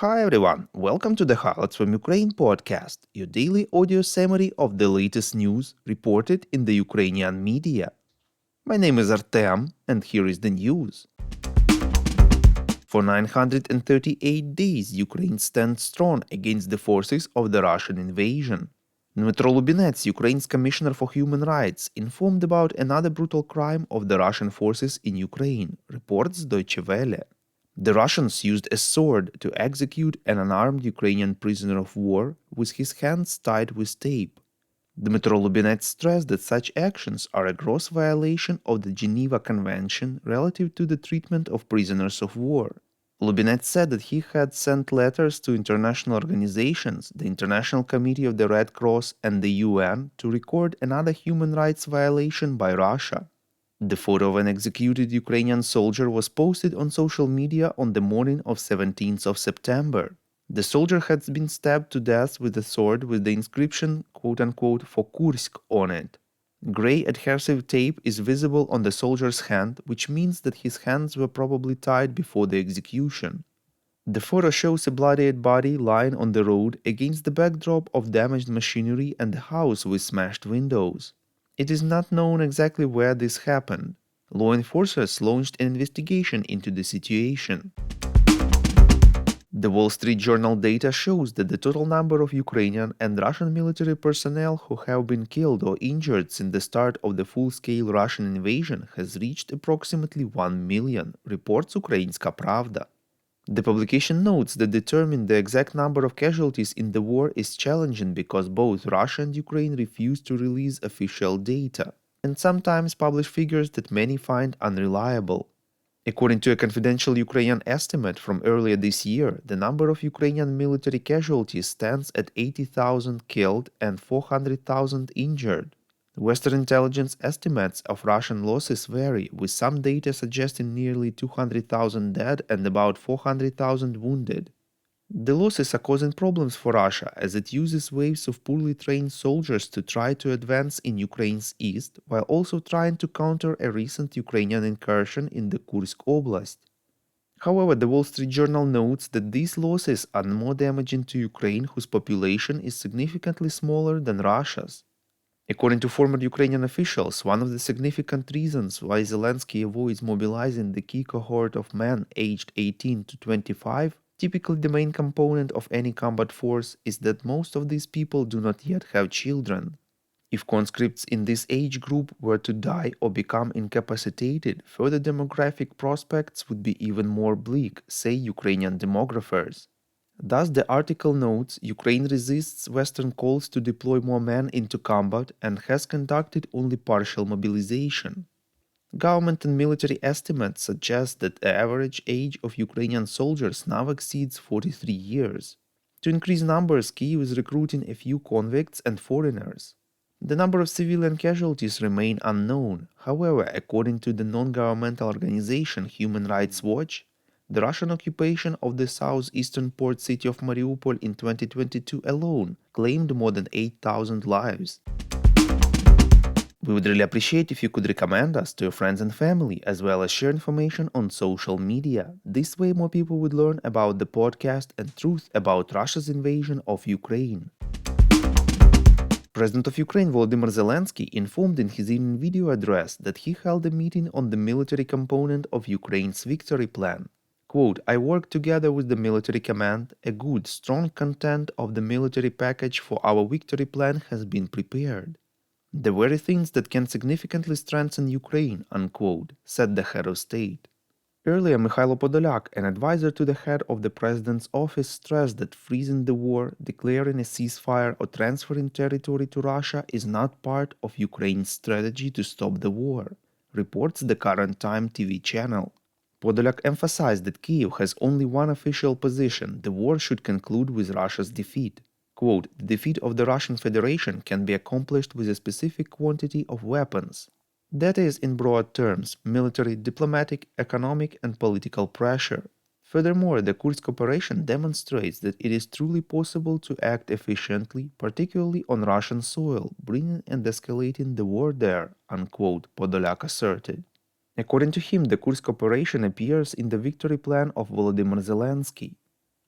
Hi everyone, welcome to the Highlights from Ukraine podcast, your daily audio summary of the latest news reported in the Ukrainian media. My name is Artem, and here is the news. For 938 days, Ukraine stands strong against the forces of the Russian invasion. Dmytro Lubinets, Ukraine's Commissioner for Human Rights, informed about another brutal crime of the Russian forces in Ukraine, reports Deutsche Welle. The Russians used a sword to execute an unarmed Ukrainian prisoner of war with his hands tied with tape. Dmytro Lubinets stressed that such actions are a gross violation of the Geneva Convention relative to the treatment of prisoners of war. Lubinets said that he had sent letters to international organizations, the International Committee of the Red Cross and the UN, to record another human rights violation by Russia. The photo of an executed Ukrainian soldier was posted on social media on the morning of 17th of September. The soldier had been stabbed to death with a sword with the inscription quote-unquote "for Kursk" on it. Gray adhesive tape is visible on the soldier's hand, which means that his hands were probably tied before the execution. The photo shows a bloodied body lying on the road against the backdrop of damaged machinery and a house with smashed windows. It is not known exactly where this happened. Law enforcers launched an investigation into the situation. The Wall Street Journal data shows that the total number of Ukrainian and Russian military personnel who have been killed or injured since the start of the full-scale Russian invasion has reached approximately 1 million, reports Ukrainska Pravda. The publication notes that determining the exact number of casualties in the war is challenging because both Russia and Ukraine refuse to release official data, and sometimes publish figures that many find unreliable. According to a confidential Ukrainian estimate from earlier this year, the number of Ukrainian military casualties stands at 80,000 killed and 400,000 injured. Western intelligence estimates of Russian losses vary, with some data suggesting nearly 200,000 dead and about 400,000 wounded. The losses are causing problems for Russia as it uses waves of poorly trained soldiers to try to advance in Ukraine's east, while also trying to counter a recent Ukrainian incursion in the Kursk Oblast. However, the Wall Street Journal notes that these losses are more damaging to Ukraine, whose population is significantly smaller than Russia's. According to former Ukrainian officials, one of the significant reasons why Zelensky avoids mobilizing the key cohort of men aged 18 to 25, typically the main component of any combat force, is that most of these people do not yet have children. If conscripts in this age group were to die or become incapacitated, further demographic prospects would be even more bleak, say Ukrainian demographers. Thus, the article notes, Ukraine resists Western calls to deploy more men into combat and has conducted only partial mobilization. Government and military estimates suggest that the average age of Ukrainian soldiers now exceeds 43 years. To increase numbers, Kyiv is recruiting a few convicts and foreigners. The number of civilian casualties remain unknown. However, according to the non-governmental organization Human Rights Watch, the Russian occupation of the southeastern port city of Mariupol in 2022 alone claimed more than 8,000 lives. We would really appreciate if you could recommend us to your friends and family, as well as share information on social media. This way more people would learn about the podcast and truth about Russia's invasion of Ukraine. President of Ukraine Volodymyr Zelensky informed in his evening video address that he held a meeting on the military component of Ukraine's victory plan. Quote, I worked together with the military command. A good, strong content of the military package for our victory plan has been prepared. The very things that can significantly strengthen Ukraine, unquote, said the head of state. Earlier, Mikhailo Podolyak, an advisor to the head of the president's office, stressed that freezing the war, declaring a ceasefire, or transferring territory to Russia is not part of Ukraine's strategy to stop the war, reports the Current Time TV channel. Podolyak emphasized that Kyiv has only one official position: the war should conclude with Russia's defeat. Quote, the defeat of the Russian Federation can be accomplished with a specific quantity of weapons. That is, in broad terms, military, diplomatic, economic, and political pressure. Furthermore, the Kursk operation demonstrates that it is truly possible to act efficiently, particularly on Russian soil, bringing and escalating the war there, unquote, Podolyak asserted. According to him, the Kursk operation appears in the victory plan of Volodymyr Zelensky.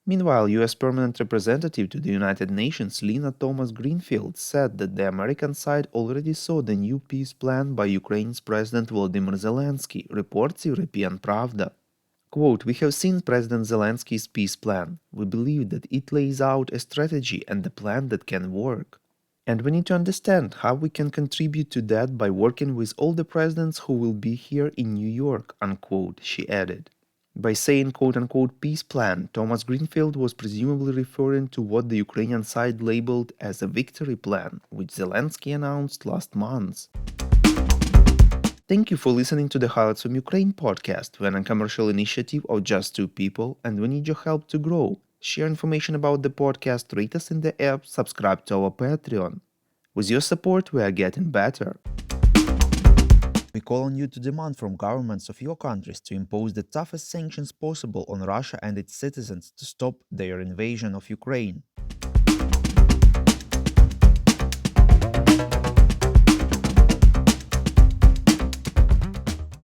Meanwhile, U.S. Permanent Representative to the United Nations Lina Thomas-Greenfield said that the American side already saw the new peace plan by Ukraine's President Volodymyr Zelensky, reports European Pravda. Quote, "We have seen President Zelensky's peace plan. We believe that it lays out a strategy and a plan that can work. And we need to understand how we can contribute to that by working with all the presidents who will be here in New York," unquote, she added. By saying quote-unquote peace plan, Thomas Greenfield was presumably referring to what the Ukrainian side labeled as a victory plan, which Zelensky announced last month. Thank you for listening to the Highlights from Ukraine podcast. We're a commercial initiative of just two people, and we need your help to grow. Share information about the podcast, rate us in the app, subscribe to our Patreon. With your support, we are getting better. We call on you to demand from governments of your countries to impose the toughest sanctions possible on Russia and its citizens to stop their invasion of Ukraine.